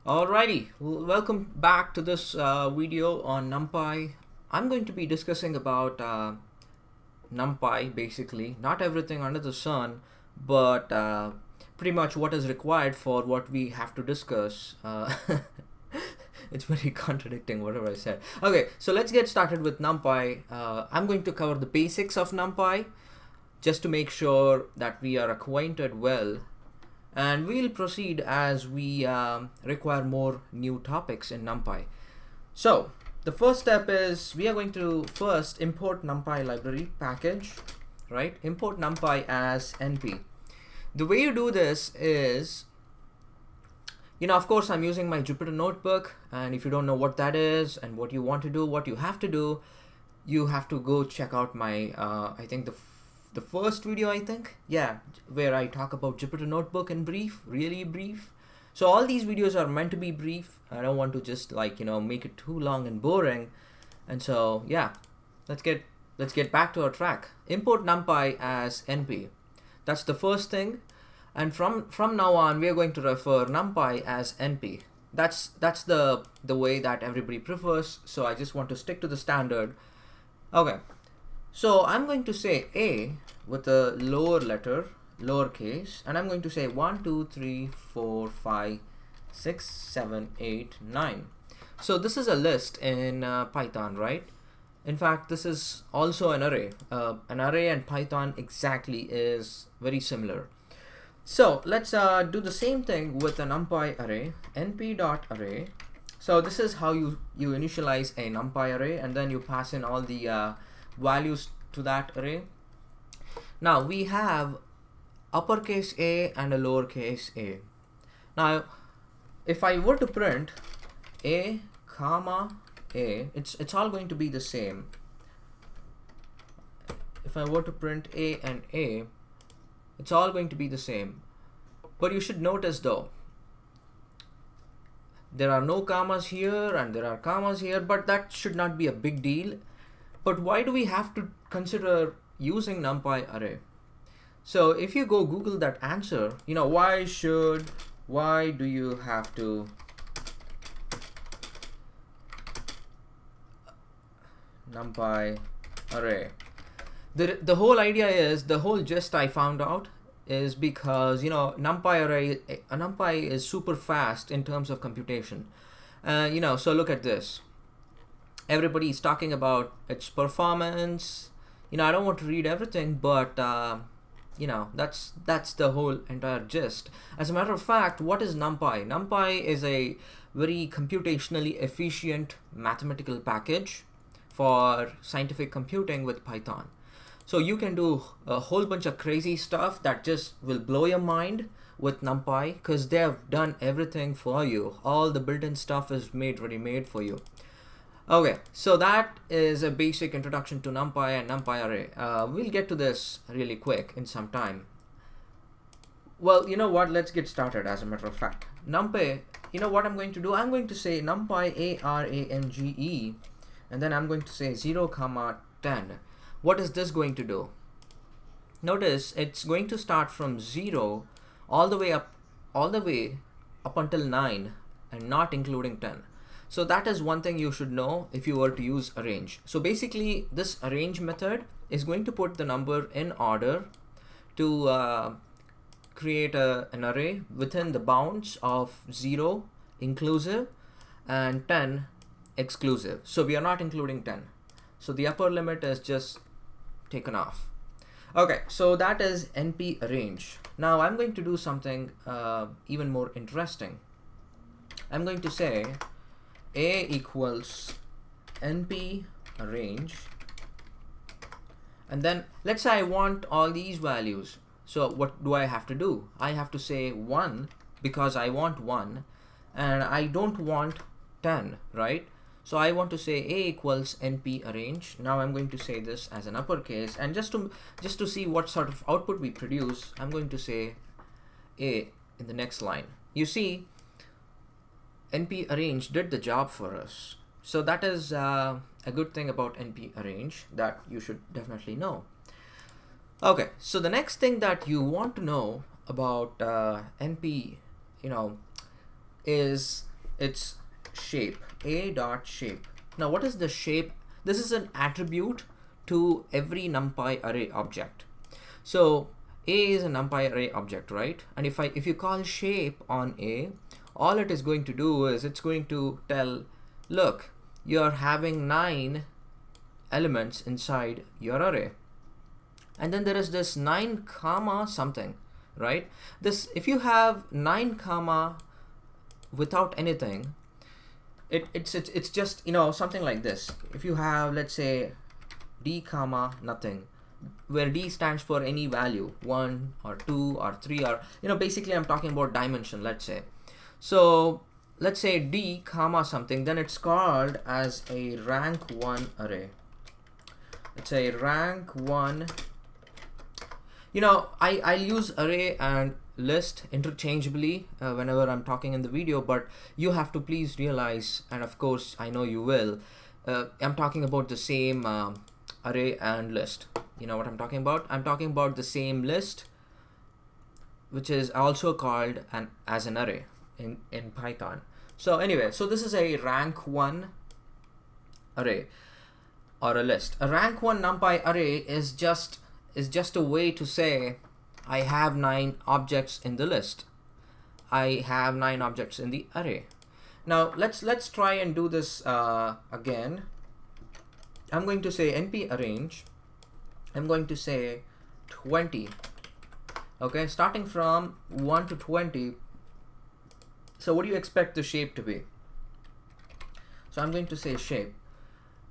Alrighty, welcome back to this video on NumPy. I'm going to be discussing about NumPy, basically not everything under the sun, but pretty much what is required for what we have to discuss. It's very contradicting whatever I said. Okay, so let's get started with NumPy. I'm going to cover the basics of NumPy just to make sure that we are acquainted well, and we'll proceed as we require more new topics in NumPy. So the first step is we are going to first import NumPy library package, right? Import NumPy as np. The way you do this is, of course I'm using my Jupyter notebook, and if you don't know what that is and what you want to do, what you have to do, you have to go check out my I think the first video, where I talk about Jupyter Notebook in brief, really brief. So all these videos are meant to be brief. I don't want to just make it too long and boring. And so yeah, let's get back to our track. Import NumPy as np. That's the first thing. And from now on, we are going to refer NumPy as np. That's the way that everybody prefers. So I just want to stick to the standard. Okay. So I'm going to say A with a lowercase, and I'm going to say 1, 2, 3, 4, 5, 6, 7, 8, 9. So this is a list in Python, right? In fact, this is also an array. An array and Python exactly is very similar. So let's do the same thing with an NumPy array, np.array. So this is how you initialize a NumPy array, and then you pass in all the values to that array. Now we have uppercase A and a lowercase a. Now if I were to print a comma a, it's all going to be the same. If I were to print a and a, it's all going to be the same. But you should notice though, there are no commas here and there are commas here, but that should not be a big deal. But why do we have to consider using NumPy array? So if you go Google that answer, why do you have to NumPy array? The whole idea is, the whole gist I found out is because NumPy is super fast in terms of computation. So look at this. Everybody is talking about its performance. I don't want to read everything, but that's the whole entire gist. As a matter of fact, what is NumPy? NumPy is a very computationally efficient mathematical package for scientific computing with Python. So you can do a whole bunch of crazy stuff that just will blow your mind with NumPy, because they have done everything for you. All the built-in stuff is ready-made for you. Okay, so that is a basic introduction to NumPy and NumPy array. We'll get to this really quick in some time. Well, you know what? Let's get started. As a matter of fact, NumPy, what I'm going to do? I'm going to say NumPy arange, and then I'm going to say 0, 10. What is this going to do? Notice it's going to start from 0 all the way up until 9, and not including 10. So that is one thing you should know if you were to use arrange. So basically this arrange method is going to put the number in order to create an array within the bounds of 0 inclusive and 10 exclusive. So we are not including 10. So the upper limit is just taken off. Okay, so that is np.arrange. Now I'm going to do something even more interesting. I'm going to say A equals np.arrange, and then let's say I want all these values. So what do I have to do? I have to say 1 because I want 1, and I don't want 10, right? So I want to say A equals np.arrange. Now I'm going to say this as an uppercase, and just to see what sort of output we produce, I'm going to say A in the next line. You see, np.arrange did the job for us. So that is a good thing about np.arrange that you should definitely know. Okay, so the next thing that you want to know about np, is it's shape, a dot shape. Now what is the shape? This is an attribute to every NumPy array object. So a is a NumPy array object, right? And if you call shape on a, all it is going to do is it's going to tell, look, you're having 9 elements inside your array, and then there is this 9 comma something, right? This, if you have 9 comma without anything, it's just, you know, something like this. If you have, let's say, d comma nothing, where d stands for any value, 1 or 2 or 3, or, you know, basically I'm talking about dimension, let's say. So let's say d comma something, then it's called as a rank 1 array. It's a rank 1. You know, I'll use array and list interchangeably whenever I'm talking in the video, but you have to please realize, and of course I know you will, I'm talking about the same array and list. You know what I'm talking about? I'm talking about the same list, which is also called as an array in Python. So anyway, so this is a rank 1 array or a list. A rank 1 NumPy array is just a way to say I have 9 objects in the list. I have 9 objects in the array. Now let's try and do this again. I'm going to say np.arange. I'm going to say 20. Okay, starting from 1 to 20. So what do you expect the shape to be? So I'm going to say shape.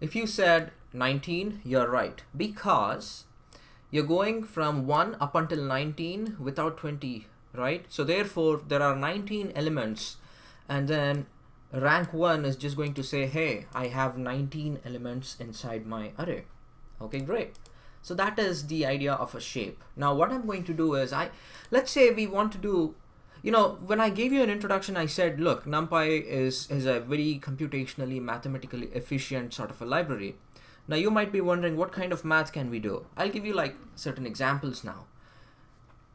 If you said 19, you're right, because you're going from 1 up until 19 without 20, right? So therefore there are 19 elements, and then rank 1 is just going to say, hey, I have 19 elements inside my array. Okay, great. So that is the idea of a shape. Now what I'm going to do is, let's say we want to do, you know, when I gave you an introduction, I said, look, NumPy is a very computationally, mathematically efficient sort of a library. Now you might be wondering, what kind of math can we do? I'll give you like certain examples now.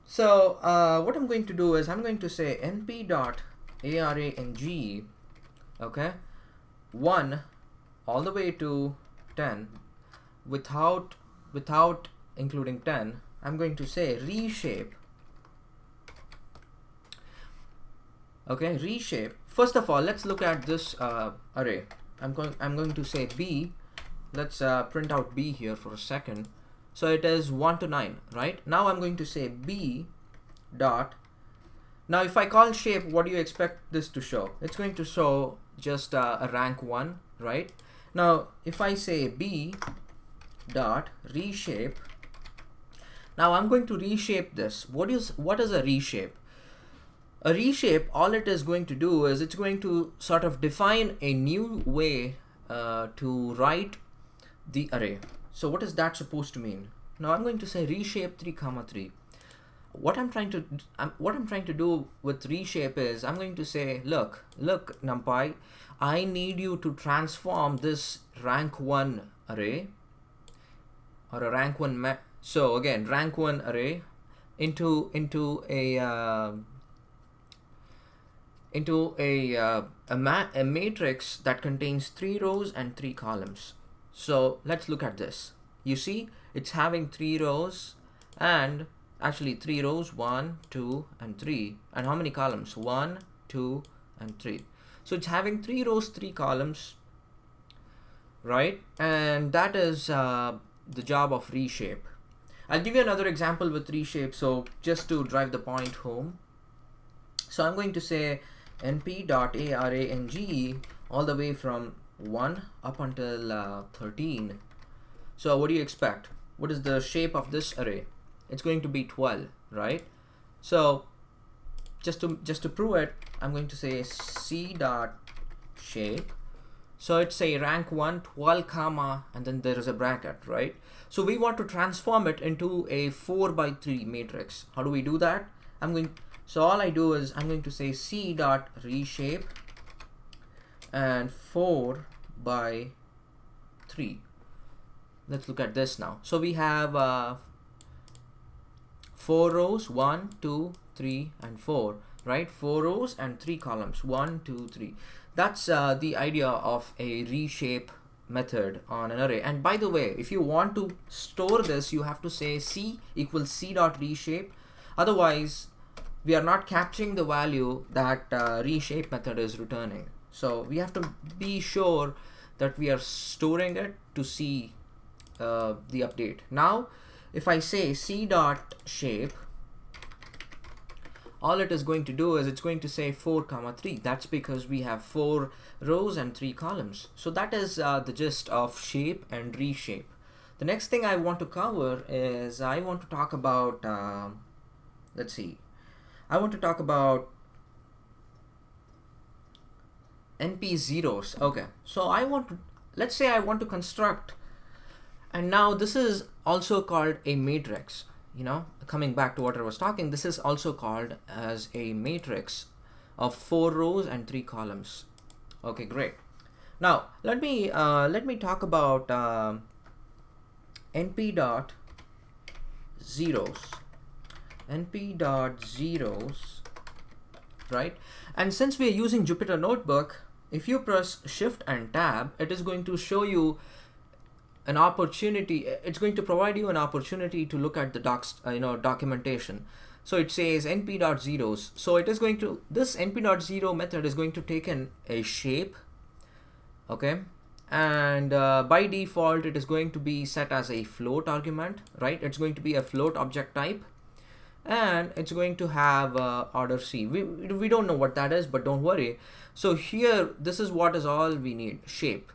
So what I'm going to do is I'm going to say np.arange, okay, 1 all the way to 10 without including 10. I'm going to say reshape. Okay, reshape. First of all, let's look at this array. I'm going to say b. Let's print out b here for a second. So it is 1 to 9, right? Now I'm going to say b dot. Now if I call shape, what do you expect this to show? It's going to show just a rank 1, right? Now if I say b dot reshape, now I'm going to reshape this. What is a reshape? A reshape, all it is going to do is it's going to sort of define a new way to write the array. So what is that supposed to mean? Now I'm going to say reshape 3 comma 3. What I'm trying to do with reshape is I'm going to say, look NumPy, I need you to transform this rank 1 array or a rank 1 so again rank 1 array into a matrix that contains 3 rows and 3 columns. So let's look at this. You see, it's having 3 rows, and actually 3 rows, 1, 2, and 3. And how many columns? 1, 2, and 3. So it's having 3 rows, 3 columns, right? And that is the job of reshape. I'll give you another example with reshape, so just to drive the point home. So I'm going to say np.arange all the way from 1 up until 13. So what do you expect? What is the shape of this array? It's going to be 12, right? So just to prove it, I'm going to say c.shape. So it's a rank 1 12 comma, and then there is a bracket, right? So we want to transform it into a 4 by 3 matrix. How do we do that? So all I do is I'm going to say c.reshape and 4 by 3. Let's look at this now. So we have 4 rows, 1, 2, 3, and 4. right? 4 rows and 3 columns, 1 2 3. That's the idea of a reshape method on an array. And by the way, if you want to store this, you have to say c equals c dot reshape. Otherwise we are not capturing the value that reshape method is returning. So we have to be sure that we are storing it to see the update. Now if I say c dot shape, all it is going to do is it's going to say 4 comma 3. That's because we have 4 rows and 3 columns. So that is the gist of shape and reshape. The next thing I want to cover is I want to talk about let's see, I want to talk about np.zeros. Okay, so let's say I want to construct, and now this is also called a matrix. You know, coming back to what I was talking, this is also called as a matrix of 4 rows and 3 columns. Okay, great. Now let me talk about np.zeros. np.zeros, right? And since we are using Jupyter Notebook, if you press Shift and Tab, it is going to show you an opportunity. It's going to provide you an opportunity to look at the documentation. So it says np.zeros. So it is going to, this np.zero method is going to take in a shape, okay, and by default it is going to be set as a float argument, right? It's going to be a float object type, and it's going to have order C. We don't know what that is, but don't worry. So here, this is what is all we need, shape.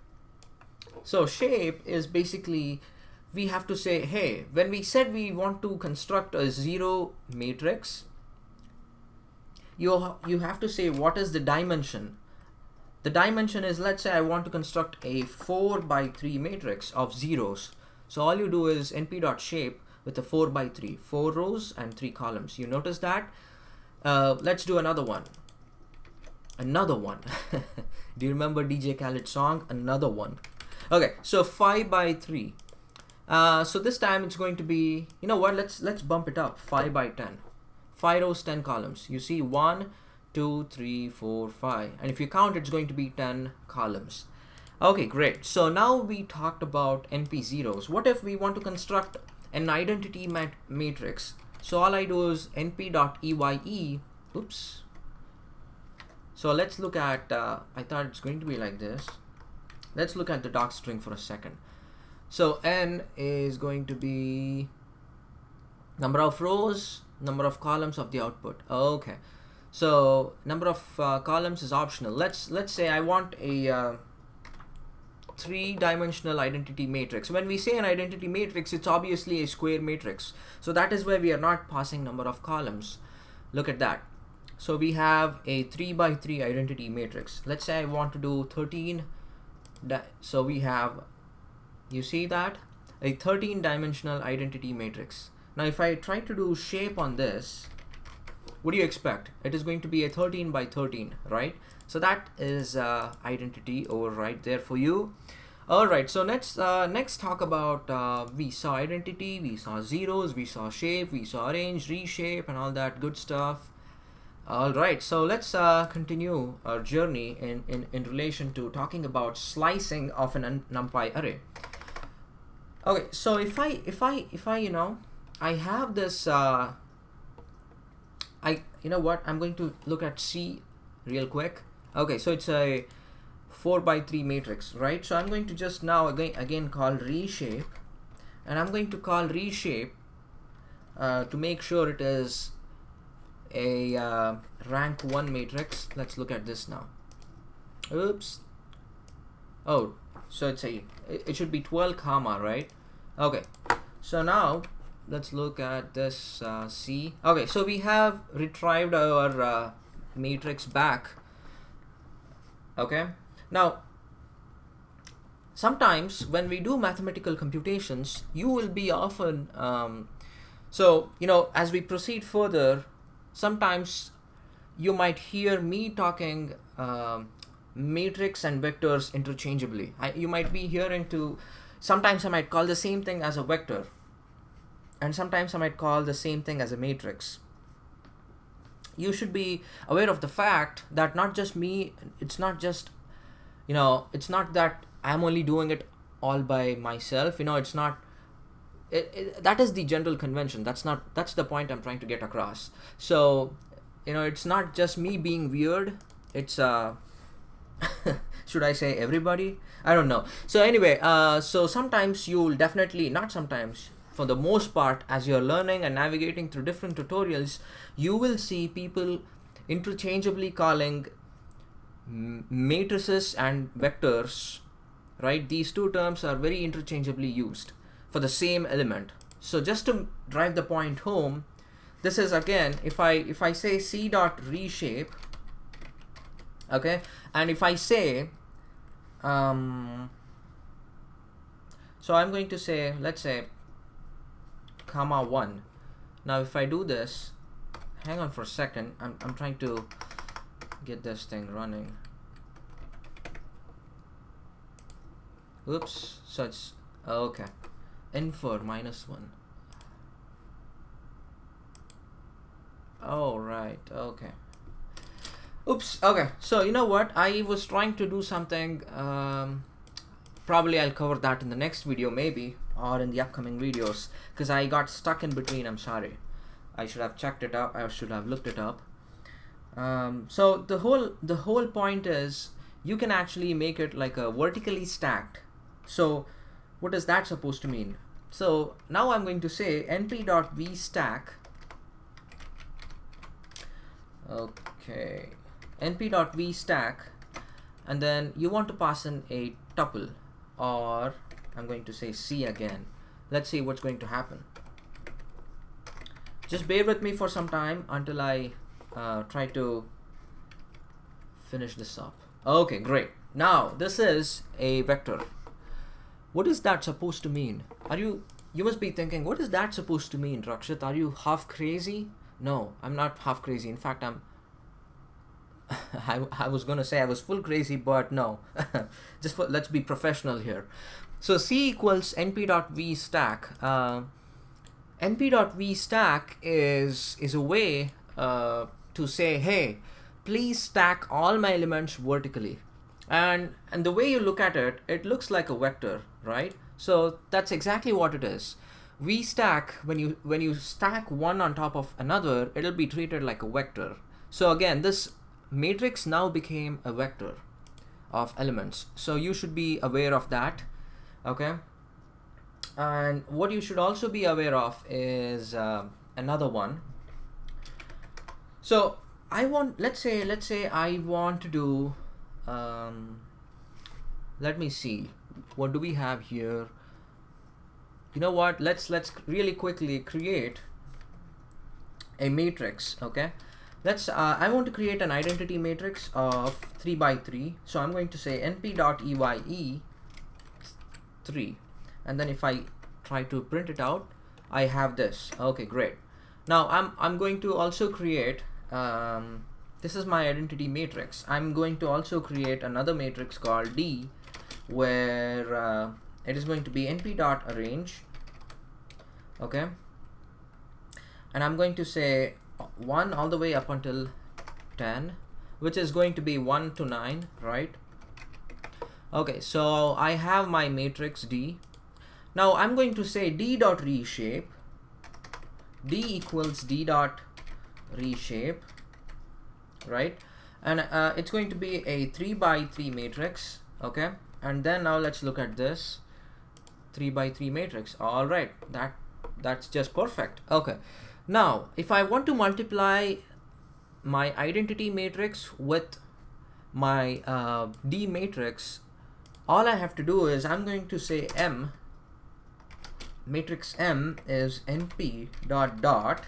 So shape is basically, we have to say, hey, when we said we want to construct a 0 matrix, you have to say what is the dimension. The dimension is, let's say I want to construct a 4 by 3 matrix of zeros. So all you do is np.shape with a 4 by 3, 4 rows and 3 columns. You notice that? Let's do another one. Another one. Do you remember DJ Khaled's song, Another One? Okay, so 5 by 3. So this time it's going to be, you know what, let's bump it up, 5 by 10. 5 rows, 10 columns. You see 1 2 3 4 5, and if you count, it's going to be 10 columns. Okay, great. So now we talked about np.zeros. What if we want to construct an identity matrix? So all I do is np.eye. Oops. So let's look at, I thought it's going to be like this. Let's look at the doc string for a second. So n is going to be number of rows, number of columns of the output. Okay. So number of columns is optional. Let's say I want a 3-dimensional identity matrix. When we say an identity matrix, it's obviously a square matrix. So that is why we are not passing number of columns. Look at that. So we have a 3 by 3 identity matrix. Let's say I want to do 13. So we have, you see that, a 13-dimensional identity matrix. Now if I try to do shape on this, what do you expect? It is going to be a 13 by 13, right? So that is identity over right there for you. All right, so next talk about, we saw identity, we saw zeros, we saw shape, we saw arrange, reshape, and all that good stuff. All right, so let's continue our journey in relation to talking about slicing of an NumPy array. Okay, so if I you know, I have this you know what, I'm going to look at C real quick. Okay, so it's a 4 by 3 matrix, right? So I'm going to just now again call reshape, and I'm going to call reshape to make sure it is a rank 1 matrix. Let's look at this now. Oops. Oh, so it should be 12 comma, right? Okay, so now let's look at this C. Okay, so we have retrieved our matrix back. Okay, now sometimes when we do mathematical computations, you will be often so you know, as we proceed further, sometimes you might hear me talking matrix and vectors interchangeably. You might be hearing to, sometimes I might call the same thing as a vector, and sometimes I might call the same thing as a matrix. you should be aware of the fact that not just me, it's not just, you know, it's not that I'm only doing it all by myself. You know, it's not, that is the general convention. That's the point I'm trying to get across. So, you know, it's not just me being weird. It's should I say everybody? I don't know. So anyway, so sometimes you'll definitely, not sometimes, for the most part, as you're learning and navigating through different tutorials, you will see people interchangeably calling matrices and vectors, right? These two terms are very interchangeably used for the same element. So just to drive the point home, this is again, if I say c.reshape, okay, and if I say so I'm going to say, let's say comma 1. Now if I do this, hang on for a second, I'm trying to get this thing running. Oops, so it's okay, infer -1. Oh right, okay. Oops, okay, so you know what, I was trying to do something, probably I'll cover that in the next video maybe, or in the upcoming videos, because I got stuck in between. I'm sorry, I should have checked it up, I should have looked it up. So the whole point is you can actually make it like a vertically stacked. So what is that supposed to mean? So now I'm going to say np.vstack, okay, np.vstack, and then you want to pass in a tuple, or I'm going to say C again. Let's see what's going to happen. Just bear with me for some time until I try to finish this up. Okay, great. Now this is a vector. What is that supposed to mean? You must be thinking, what is that supposed to mean, Rakshit? Are you half crazy? No, I'm not half crazy. In fact, I'm I was gonna say I was full crazy, but no. Let's be professional here. So C equals np.vstack. np.vstack is a way to say, hey, please stack all my elements vertically. And the way you look at it, it looks like a vector, right? So that's exactly what it is. VStack, when you stack one on top of another, it'll be treated like a vector. So again, this matrix now became a vector of elements. So you should be aware of that, okay? And what you should also be aware of is another one. So let's say I want to do, let me see, what do we have here? You know what, let's really quickly create a matrix, okay? I want to create an identity matrix of 3 by 3. So I'm going to say np.eye 3, and then if I try to print it out, I have this. Okay, great. Now I'm going to also create, this is my identity matrix. I'm going to also create another matrix called D, where it is going to be np.arrange, okay? And I'm going to say 1 all the way up until 10, which is going to be 1 to 9, right? Okay, so I have my matrix D. Now I'm going to say d.reshape, D equals d.reshape, right? And it's going to be a 3 by 3 matrix, okay? And then now let's look at this 3 by 3 matrix. All right, that's just perfect. Okay, now if I want to multiply my identity matrix with my D matrix, all I have to do is I'm going to say M, matrix M is np.dot,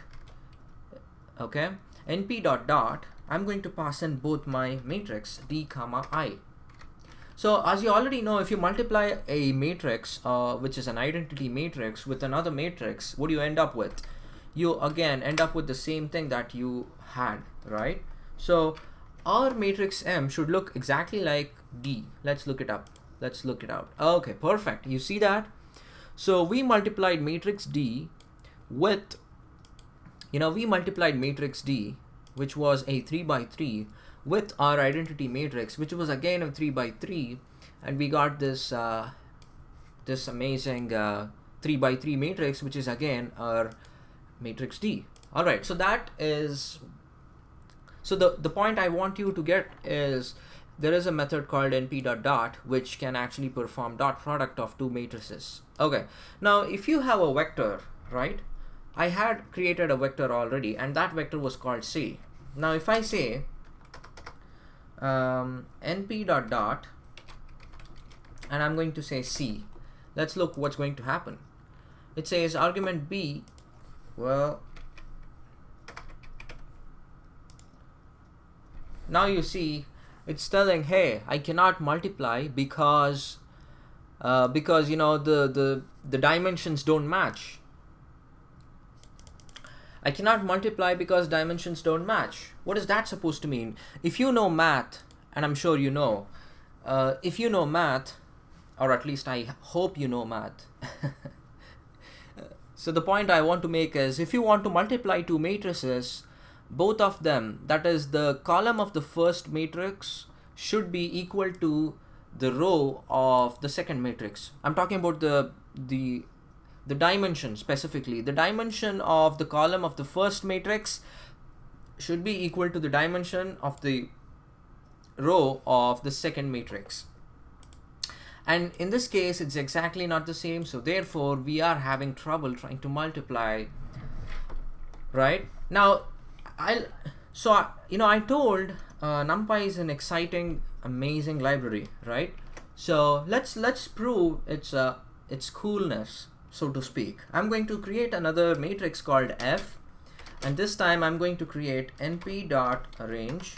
okay? np.dot, I'm going to pass in both my matrix D comma I. So as you already know, if you multiply a matrix, which is an identity matrix, with another matrix, what do you end up with? You again end up with the same thing that you had, right? So our matrix M should look exactly like D. Let's look it up. Let's look it out. Okay, perfect. You see that? So we multiplied matrix D with, we multiplied matrix D which was a 3 by 3, with our identity matrix, which was again a 3 by 3, and we got this this amazing 3 by 3 matrix, which is again our matrix D. All right, so that is, so the point I want you to get is there is a method called np.dot which can actually perform dot product of two matrices. Okay, now if you have a vector, right? I had created a vector already, and that vector was called C. Now if I say np.dot and I'm going to say C, let's look what's going to happen. It says argument B, well, now you see it's telling, hey, I cannot multiply because you know the dimensions don't match. I cannot multiply because dimensions don't match. What is that supposed to mean? If you know math, and I'm sure you know, if you know math, or at least I hope you know math. So the point I want to make is, if you want to multiply two matrices, both of them, that is the column of the first matrix, should be equal to the row of the second matrix. I'm talking about the dimension specifically. The dimension of the column of the first matrix should be equal to the dimension of the row of the second matrix. And in this case, it's exactly not the same. So therefore, we are having trouble trying to multiply, right? Now, I told Numpy is an exciting, amazing library, right? So let's prove its coolness, so to speak. I'm going to create another matrix called F, and this time I'm going to create np.arrange.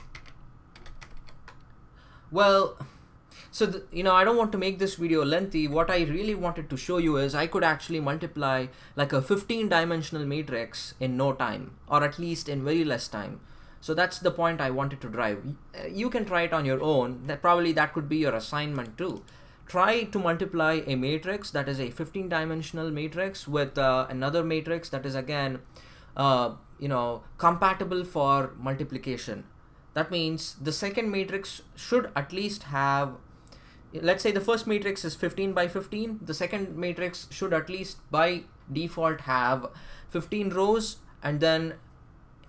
Well, so I don't want to make this video lengthy. What I really wanted to show you is I could actually multiply like a 15-dimensional matrix in no time, or at least in very less time. So that's the point I wanted to drive. You can try it on your own. That could be your assignment too. Try to multiply a matrix that is a 15-dimensional matrix with another matrix that is again compatible for multiplication. That means the second matrix should at least have, let's say the first matrix is 15 by 15, the second matrix should at least by default have 15 rows and then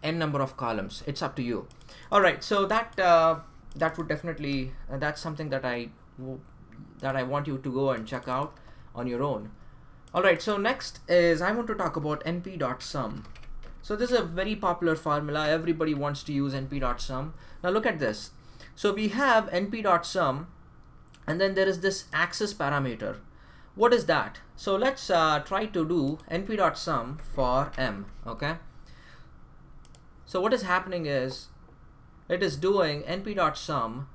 n number of columns. It's up to you. All right, so that would definitely, that's something that I want you to go and check out on your own. All right, so next is I want to talk about np.sum. So this is a very popular formula. Everybody wants to use np.sum. Now look at this. So we have np.sum, and then there is this axis parameter. What is that? So let's try to do np.sum for m. Okay. So what is happening is it is doing np.sum,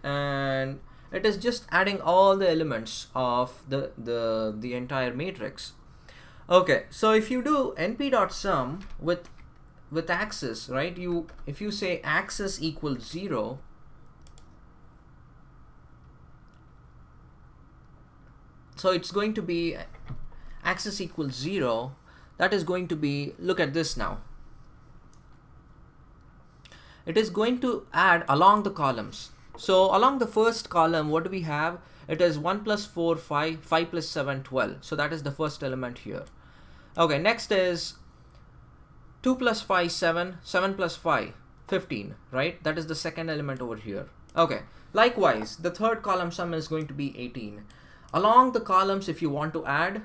and it is just adding all the elements of the entire matrix. Okay, so if you do np.sum with axis, right? If you say axis equals 0, so it's going to be axis equals 0. That is going to be, look at this now. It is going to add along the columns. So along the first column, what do we have? It is 1 plus 4, 5, 5 plus 7, 12. So that is the first element here. Okay, next is 2 plus 5, 7, 7 plus 5, 15, right? That is the second element over here. Okay, likewise, the third column sum is going to be 18. Along the columns, if you want to add,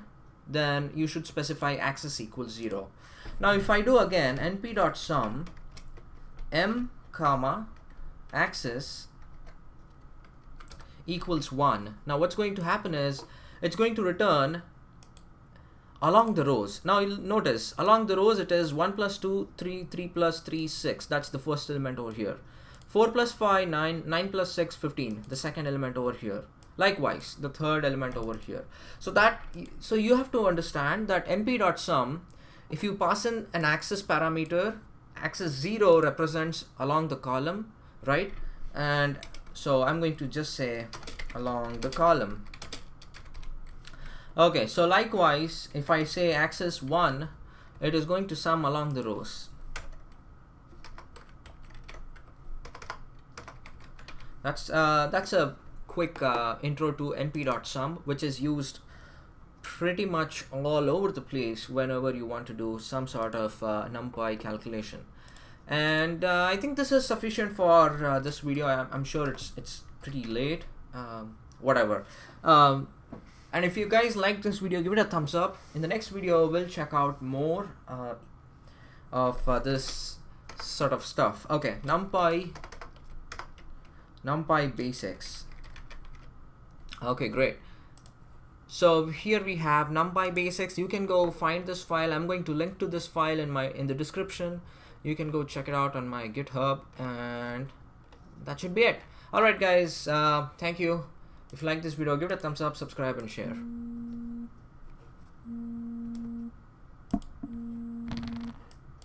then you should specify axis equals 0. Now if I do again np.sum m comma axis equals 1. Now what's going to happen is it's going to return along the rows. Now you'll notice along the rows it is 1 plus 2, 3, 3 plus 3, 6. That's the first element over here. 4 plus 5, 9, 9 plus 6, 15. The second element over here. Likewise, the third element over here. So you have to understand that np.sum, if you pass in an axis parameter, axis 0 represents along the column, right? And so I'm going to just say along the column. Okay, so likewise, if I say axis 1, it is going to sum along the rows. That's a quick intro to np.sum, which is used pretty much all over the place whenever you want to do some sort of numpy calculation. And I think this is sufficient for this video. I'm sure it's pretty late. Whatever. And if you guys like this video, give it a thumbs up. In the next video, we'll check out more of this sort of stuff. Okay, Numpy Basics. Okay, great. So here we have Numpy Basics. You can go find this file. I'm going to link to this file in the description. You can go check it out on my GitHub, and that should be it. All right, guys. Thank you. If you like this video, give it a thumbs up, subscribe, and share.